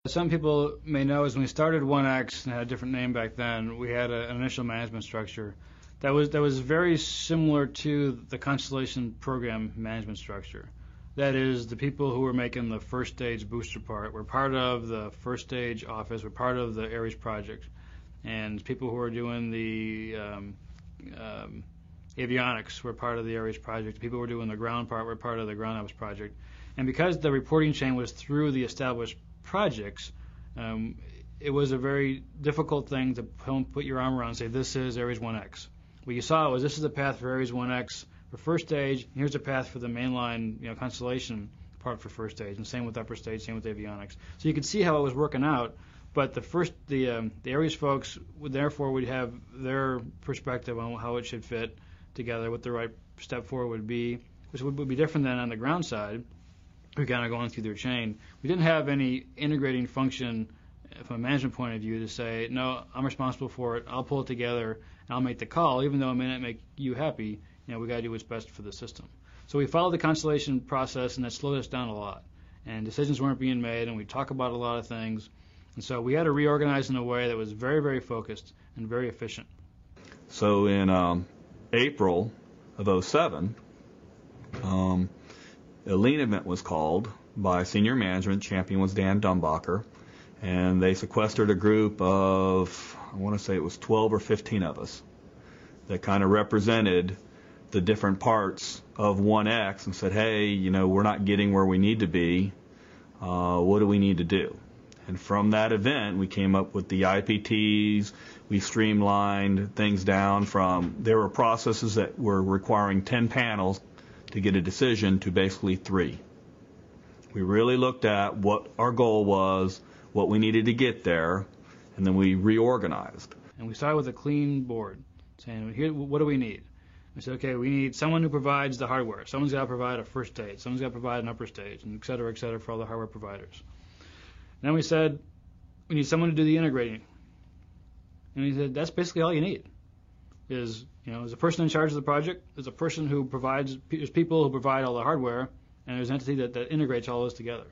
Some people may know is when we started 1X and had a different name back then, we had an initial management structure that was very similar to the Constellation program management structure. That is, the people who were making the first stage booster part were part of the first stage office, were part of the Ares project, and people who were doing the avionics were part of the Ares project. People who were doing the ground part were part of the ground ops project. And because the reporting chain was through the established projects, it was a very difficult thing to put your arm around and say, this is Ares 1X. What you saw was, this is the path for Ares 1X for first stage, and here's the path for the mainline Constellation part for first stage, and same with upper stage, same with avionics. So you could see how it was working out, but the Ares folks would have their perspective on how it should fit together, what the right step forward would be, which would be different than on the ground side. We're kind of going through their chain. We didn't have any integrating function from a management point of view to say, no, I'm responsible for it, I'll pull it together, and I'll make the call, even though it may not make you happy. We got to do what's best for the system. So we followed the Constellation process, and that slowed us down a lot. And decisions weren't being made, and we talk about a lot of things. And so we had to reorganize in a way that was very, very focused and very efficient. So in April of 07, a lean event was called by senior management. Champion was Dan Dumbacher, and they sequestered a group of, I want to say it was 12 or 15 of us that kind of represented the different parts of 1X and said, hey, we're not getting where we need to be. What do we need to do? And from that event, we came up with the IPTs. We streamlined things down from, there were processes that were requiring 10 panels to get a decision to basically 3. We really looked at what our goal was, what we needed to get there, and then we reorganized. And we started with a clean board, saying, here, what do we need? We said, okay, we need someone who provides the hardware. Someone's got to provide a first stage. Someone's got to provide an upper stage, and et cetera, for all the hardware providers. And then we said, we need someone to do the integrating. And he said, that's basically all you need. Is there's a person in charge of the project, there's a person who provides, there's people who provide all the hardware, and there's an entity that integrates all those together.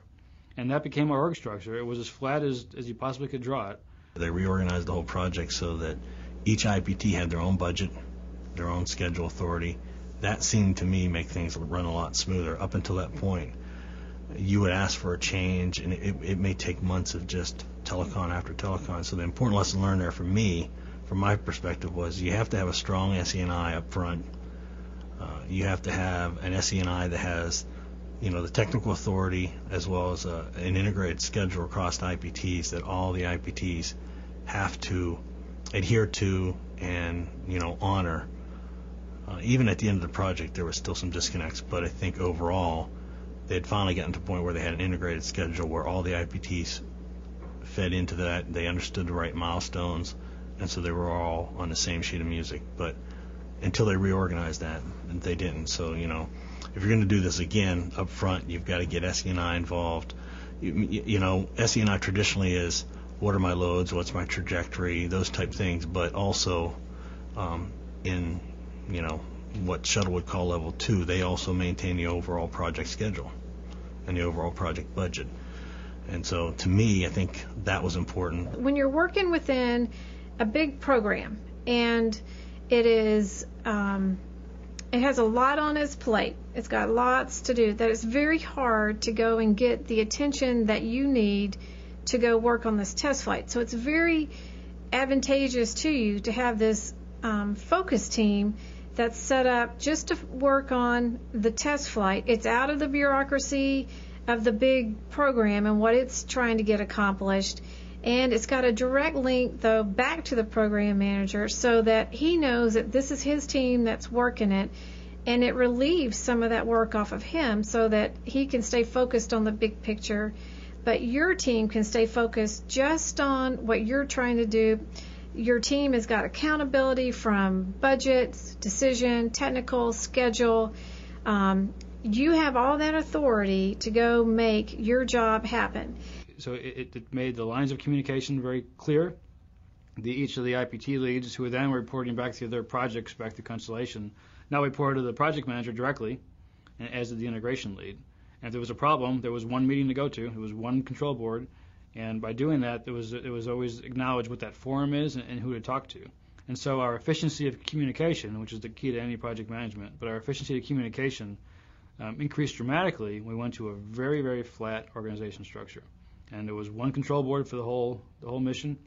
And that became our org structure. It was as flat as you possibly could draw it. They reorganized the whole project so that each IPT had their own budget, their own schedule authority. That seemed to me make things run a lot smoother. Up until that point, you would ask for a change, and it may take months of just telecon after telecon. So the important lesson learned there for me, from my perspective, was you have to have a strong SE&I up front. You have to have an SE&I that has the technical authority as well as an integrated schedule across the IPTs that all the IPTs have to adhere to and honor. Even at the end of the project, there was still some disconnects, but I think overall they had finally gotten to a point where they had an integrated schedule where all the IPTs fed into that. They understood the right milestones, and so they were all on the same sheet of music. But until they reorganized that, they didn't. So, if you're going to do this again up front, you've got to get SE&I involved. SE&I traditionally is, what are my loads, what's my trajectory, those type things, but also in, what Shuttle would call level 2, they also maintain the overall project schedule and the overall project budget. And so to me, I think that was important. When you're working within a big program and it is it has a lot on its plate, it's got lots to do, that it's very hard to go and get the attention that you need to go work on this test flight. So it's very advantageous to you to have this focus team that's set up just to work on the test flight. It's out of the bureaucracy of the big program and what it's trying to get accomplished. And it's got a direct link, though, back to the program manager so that he knows that this is his team that's working it. And it relieves some of that work off of him so that he can stay focused on the big picture. But your team can stay focused just on what you're trying to do. Your team has got accountability from budgets, decision, technical, schedule. You have all that authority to go make your job happen. So it made the lines of communication very clear. Each of the IPT leads, who then were reporting back to their projects, back to Constellation, now reported to the project manager directly, as the integration lead. And if there was a problem, there was one meeting to go to. There was one control board, And by doing that, it was always acknowledged what that forum is and who to talk to. And so our efficiency of communication, which is the key to any project management, but our efficiency of communication increased dramatically. We went to a very, very flat organization structure. And there was one control board for the whole mission.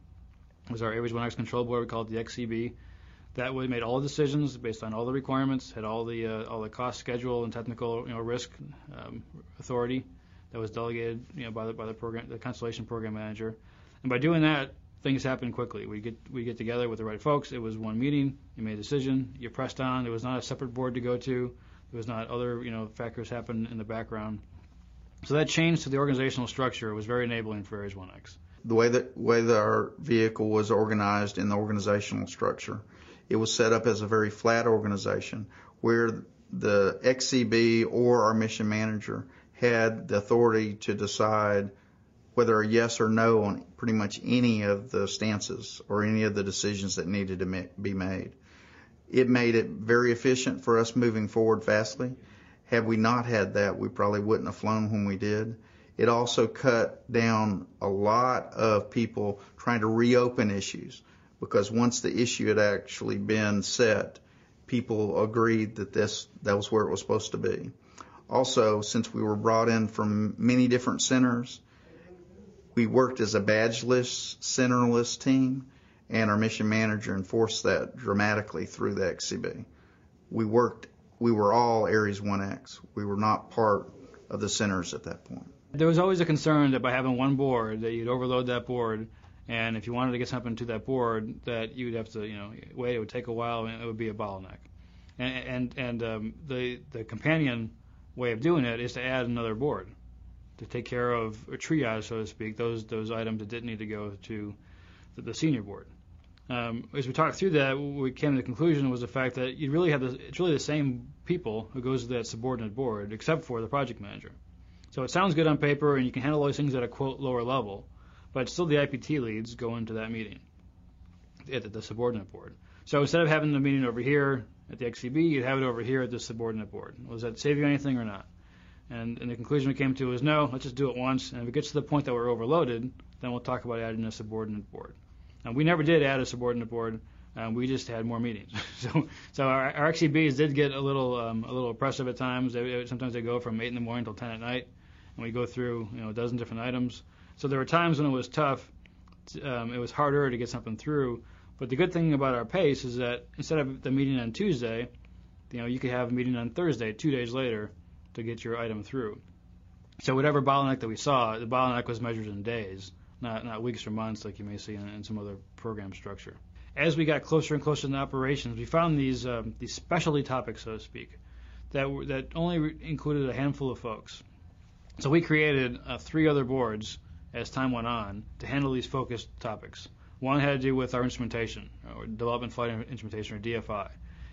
It was our Airways 1X control board. We called it the XCB. That way made all the decisions based on all the requirements, had all the cost, schedule, and technical risk authority that was delegated by the Constellation program manager. And by doing that, things happened quickly. We get together with the right folks. It was one meeting. You made a decision. You pressed on. There was not a separate board to go to. There was not other factors happen in the background. So that change to the organizational structure was very enabling for Airways 1X. The way that our vehicle was organized in the organizational structure, it was set up as a very flat organization where the XCB or our mission manager had the authority to decide whether a yes or no on pretty much any of the stances or any of the decisions that needed to be made. It made it very efficient for us moving forward fastly. Had we not had that, we probably wouldn't have flown when we did. It also cut down a lot of people trying to reopen issues, because once the issue had actually been set, people agreed that that was where it was supposed to be. Also, since we were brought in from many different centers, we worked as a badgeless, centerless team, and our mission manager enforced that dramatically through the XCB. We were all Airways 1X. We were not part of the centers at that point. There was always a concern that by having one board, that you'd overload that board, and if you wanted to get something to that board, that you'd have to, wait. It would take a while, and it would be a bottleneck. And the companion way of doing it is to add another board to take care of a triage, so to speak, those items that didn't need to go to the senior board. As we talked through that, we came to the conclusion was the fact that you really have it's really the same people who goes to that subordinate board, except for the project manager. So it sounds good on paper, and you can handle those things at a quote lower level, but still the IPT leads go into that meeting at the subordinate board. So instead of having the meeting over here at the XCB, you'd have it over here at the subordinate board. Well, does that save you anything or not? And the conclusion we came to was no, let's just do it once, and if it gets to the point that we're overloaded, then we'll talk about adding a subordinate board. And we never did add a subordinate board. We just had more meetings. so our XCBs did get a little oppressive at times. Sometimes they go from 8 in the morning till 10 at night, and we go through a dozen different items. So there were times when it was tough. It was harder to get something through. But the good thing about our pace is that instead of the meeting on Tuesday, you could have a meeting on Thursday, 2 days later, to get your item through. So whatever bottleneck that we saw, the bottleneck was measured in days, not weeks or months like you may see in some other program structure. As we got closer and closer to the operations, we found these specialty topics, so to speak, that only included a handful of folks. So we created 3 other boards as time went on to handle these focused topics. One had to do with our instrumentation, or development flight instrumentation, or DFI.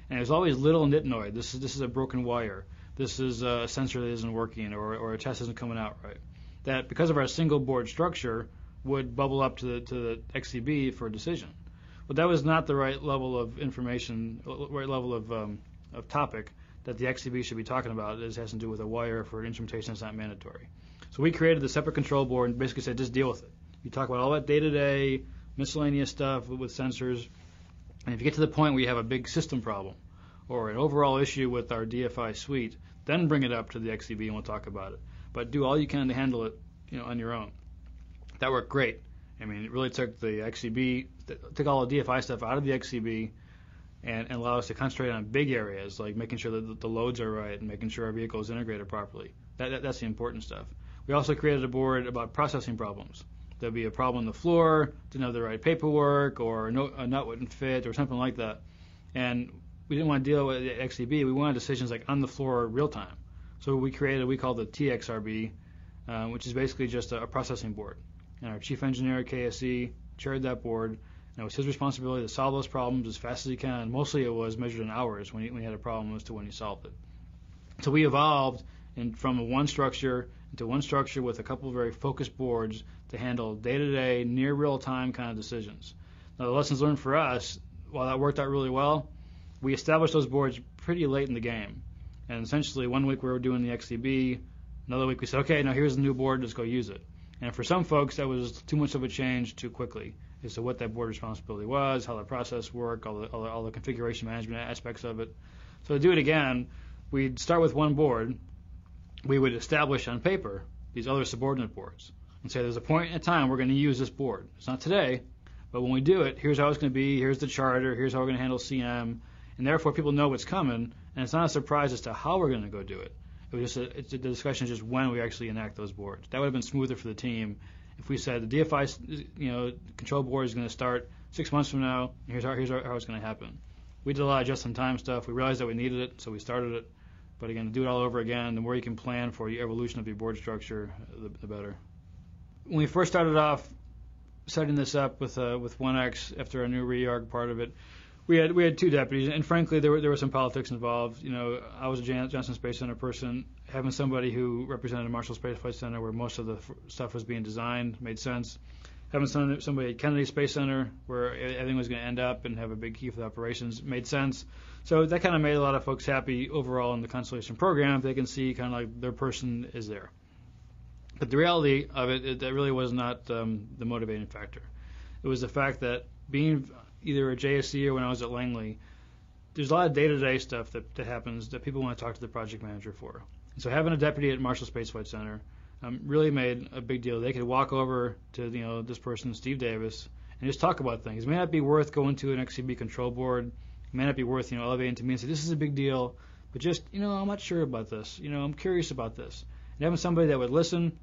And there's always little nitnoid. This is a broken wire. This is a sensor that isn't working, or a test isn't coming out right. That, because of our single board structure, would bubble up to the XCB for a decision. But that was not the right level of information, right level of topic that the XCB should be talking about. This has to do with a wire for instrumentation that's not mandatory. So we created the separate control board and basically said, just deal with it. You talk about all that day-to-day miscellaneous stuff with sensors, and if you get to the point where you have a big system problem or an overall issue with our DFI suite, then bring it up to the XCB and we'll talk about it. But do all you can to handle it, on your own. That worked great. I mean, it really took the XCB, took all the DFI stuff out of the XCB and allowed us to concentrate on big areas, like making sure that the loads are right and making sure our vehicle is integrated properly. That's the important stuff. We also created a board about processing problems. There'd be a problem on the floor, didn't have the right paperwork, or a nut wouldn't fit, or something like that. And we didn't want to deal with the XCB. We wanted decisions like on the floor, real time. So we created what we call the TXRB, which is basically just a processing board. And our chief engineer at KSC chaired that board, and it was his responsibility to solve those problems as fast as he can. And mostly it was measured in hours when he had a problem as to when he solved it. So we evolved from one structure into one structure with a couple of very focused boards to handle day-to-day, near real-time kind of decisions. Now, the lessons learned for us, while that worked out really well, we established those boards pretty late in the game. And essentially, one week we were doing the XCB, another week we said, okay, now here's the new board, let's go use it. And for some folks, that was too much of a change too quickly as to what that board responsibility was, how the process worked, all the configuration management aspects of it. So to do it again, we'd start with one board. We would establish on paper these other subordinate boards and say there's a point in time we're going to use this board. It's not today, but when we do it, here's how it's going to be, here's the charter, here's how we're going to handle CM, and therefore people know what's coming, and it's not a surprise as to how we're going to go do it. It was just the discussion is just when we actually enact those boards. That would have been smoother for the team if we said the DFI control board is going to start 6 months from now, and here's how it's going to happen. We did a lot of just-in-time stuff. We realized that we needed it, so we started it. But again, to do it all over again, the more you can plan for the evolution of your board structure, the better. When we first started off setting this up with 1X after our new reorg part of it, we had two deputies, and frankly, there was some politics involved. I was a Johnson Space Center person. Having somebody who represented Marshall Space Flight Center, where most of the stuff was being designed, made sense. Having somebody at Kennedy Space Center, where everything was going to end up and have a big key for the operations, made sense. So that kind of made a lot of folks happy overall in the Constellation program. They can see kind of like their person is there. But the reality of it, that really was not the motivating factor. It was the fact that being either at JSC or when I was at Langley, there's a lot of day-to-day stuff that happens that people want to talk to the project manager for. And so having a deputy at Marshall Space Flight Center really made a big deal. They could walk over to this person, Steve Davis, and just talk about things. It may not be worth going to an XCB control board. It may not be worth elevating to me and say this is a big deal, but just I'm not sure about this. I'm curious about this. And having somebody that would listen.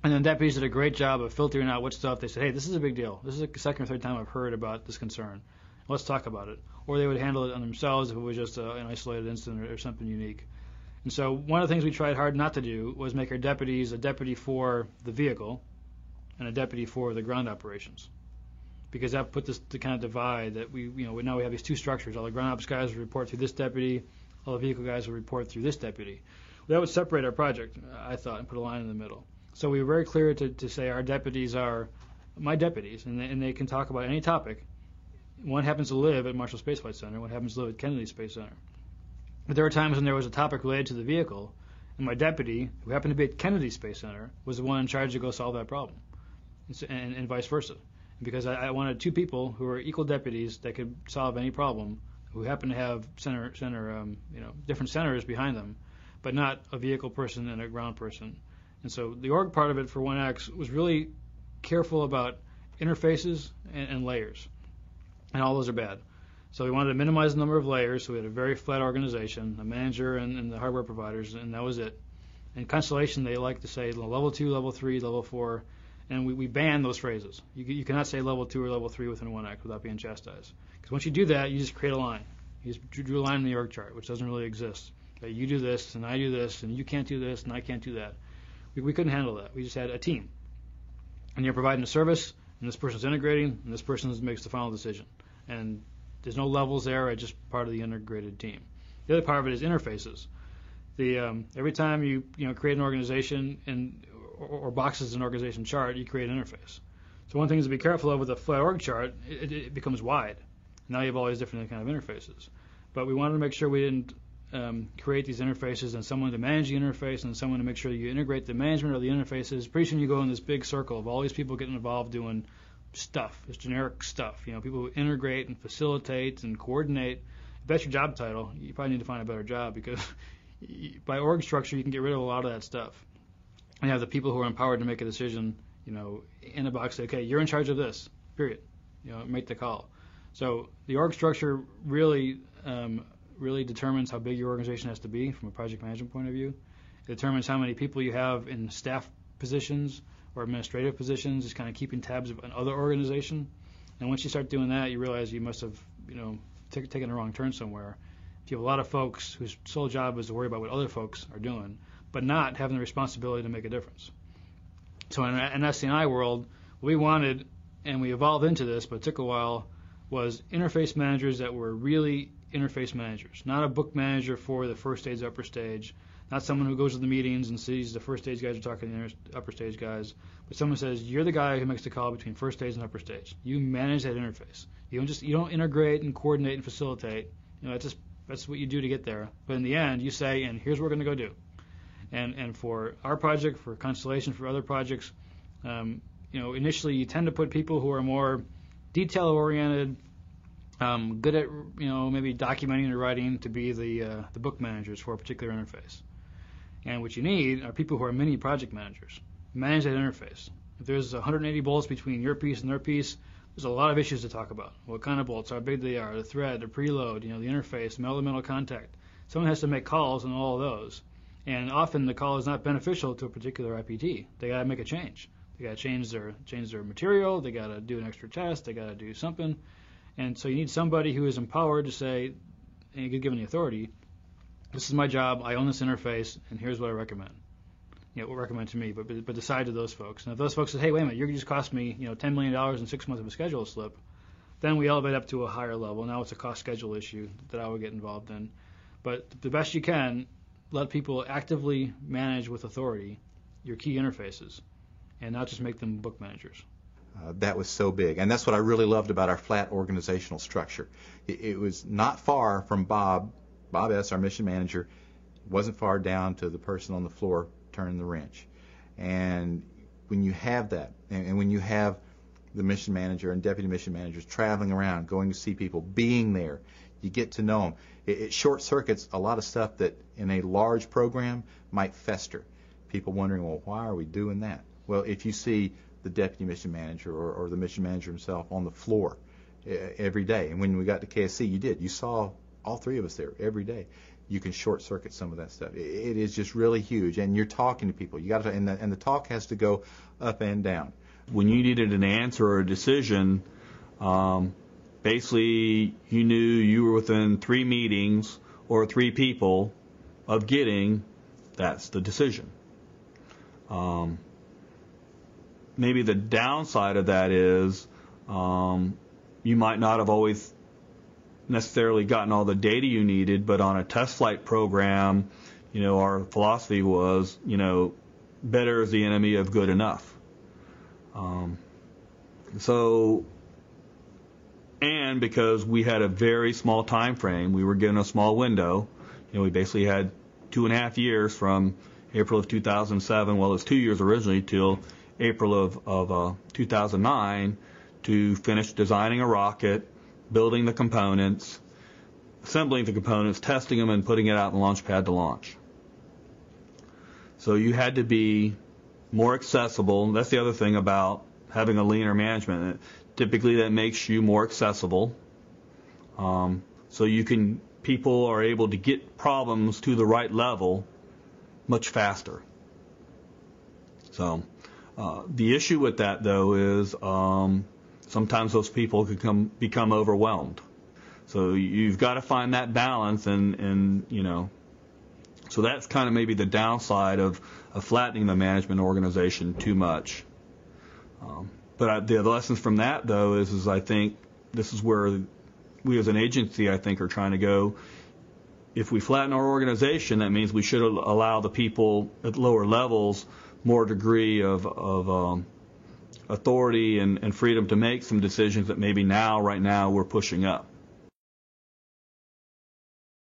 And then deputies did a great job of filtering out what stuff they said, hey, this is a big deal. This is the second or third time I've heard about this concern. Let's talk about it. Or they would handle it on themselves if it was just an isolated incident or something unique. And so one of the things we tried hard not to do was make our deputies a deputy for the vehicle and a deputy for the ground operations. Because that put the kind of divide that now we have these two structures. All the ground ops guys would report through this deputy. All the vehicle guys would report through this deputy. That would separate our project, I thought, and put a line in the middle. So we were very clear to say our deputies are my deputies, and they can talk about any topic. One happens to live at Marshall Space Flight Center. One happens to live at Kennedy Space Center. But there were times when there was a topic related to the vehicle, and my deputy, who happened to be at Kennedy Space Center, was the one in charge to go solve that problem, and vice versa. Because I wanted two people who were equal deputies that could solve any problem, who happen to have different centers behind them, but not a vehicle person and a ground person. And so the org part of it for 1X was really careful about interfaces and layers. And all those are bad. So we wanted to minimize the number of layers, so we had a very flat organization, a manager and the hardware providers, and that was it. In Constellation, they like to say level 2, level 3, level 4, and we ban those phrases. You cannot say level 2 or level 3 within 1X without being chastised. Because once you do that, you just create a line. You just drew a line in the org chart, which doesn't really exist. You do this, and I do this, and you can't do this, and I can't do that. We couldn't handle that. We just had a team. And you're providing a service, and this person's integrating, and this person makes the final decision. And there's no levels there. It's just part of the integrated team. The other part of it is interfaces. Every time you create an organization or boxes an organization chart, you create an interface. So one thing is to be careful of with a flat org chart, it becomes wide. Now you have all these different kind of interfaces. But we wanted to make sure we didn't create these interfaces and someone to manage the interface and someone to make sure you integrate the management of the interfaces. Pretty soon you go in this big circle of all these people getting involved doing stuff, this generic stuff. People who integrate and facilitate and coordinate. If that's your job title, you probably need to find a better job because by org structure you can get rid of a lot of that stuff. And you have the people who are empowered to make a decision, in a box, say, okay, you're in charge of this, period. Make the call. So the org structure really determines how big your organization has to be from a project management point of view. It determines how many people you have in staff positions or administrative positions, just kind of keeping tabs of another organization. And once you start doing that, you realize you must have, taken a wrong turn somewhere. If you have a lot of folks whose sole job is to worry about what other folks are doing, but not having the responsibility to make a difference. So in an SCI world, what we wanted, and we evolved into this, but it took a while, was interface managers that were really interface managers, not a book manager for the first stage, upper stage, not someone who goes to the meetings and sees the first stage guys are talking to the upper stage guys, but someone says, you're the guy who makes the call between first stage and upper stage. You manage that interface. You don't integrate and coordinate and facilitate. That's what you do to get there. But in the end, you say, and here's what we're going to go do. And for our project, for Constellation, for other projects, Initially you tend to put people who are more detail-oriented, good at maybe documenting or writing to be the book managers for a particular interface. And what you need are people who are mini project managers. Manage that interface. If there's 180 bolts between your piece and their piece, there's a lot of issues to talk about. What kind of bolts, how big they are, the thread, the preload, the interface, metal-to-metal contact. Someone has to make calls on all of those. And often the call is not beneficial to a particular IPT. They got to make a change. They got to change their material. They got to do an extra test. They got to do something. And so you need somebody who is empowered to say, and you get given the authority, this is my job, I own this interface, and here's what I recommend. Will recommend to me, but decide to those folks. And if those folks say, hey, wait a minute, you're just cost me $10 million in 6 months of a schedule slip, then we elevate up to a higher level. Now it's a cost schedule issue that I would get involved in. But the best you can, let people actively manage with authority your key interfaces and not just make them book managers. That was so big. And that's what I really loved about our flat organizational structure. It was not far from Bob S., our mission manager, wasn't far down to the person on the floor turning the wrench. And when you have that, and when you have the mission manager and deputy mission managers traveling around, going to see people, being there, you get to know them. It short circuits a lot of stuff that in a large program might fester. People wondering, well, why are we doing that? Well, if you see the deputy mission manager or the mission manager himself on the floor every day, and when we got to KSC, you saw all three of us there every day. You can short circuit some of that stuff. It is just really huge, and you're talking to people. You got to, and the talk has to go up and down. When you needed an answer or a decision, basically you knew you were within 3 meetings or 3 people of getting that's the decision. Maybe the downside of that is you might not have always necessarily gotten all the data you needed, but on a test flight program, our philosophy was, better is the enemy of good enough. And because we had a very small time frame, we were given a small window. We basically had 2.5 years from April of 2007, well, it was 2 years originally, till April of 2009 to finish designing a rocket, building the components, assembling the components, testing them, and putting it out in the launch pad to launch. So you had to be more accessible. That's the other thing about having a leaner management. Typically that makes you more accessible. So people are able to get problems to the right level much faster. So the issue with that, though, is sometimes those people could become overwhelmed. So you've got to find that balance, and so that's kind of maybe the downside of flattening the management organization too much. But the lessons from that, though, is I think this is where we as an agency, I think, are trying to go. If we flatten our organization, that means we should allow the people at lower levels more degree of authority and freedom to make some decisions that maybe right now we're pushing up.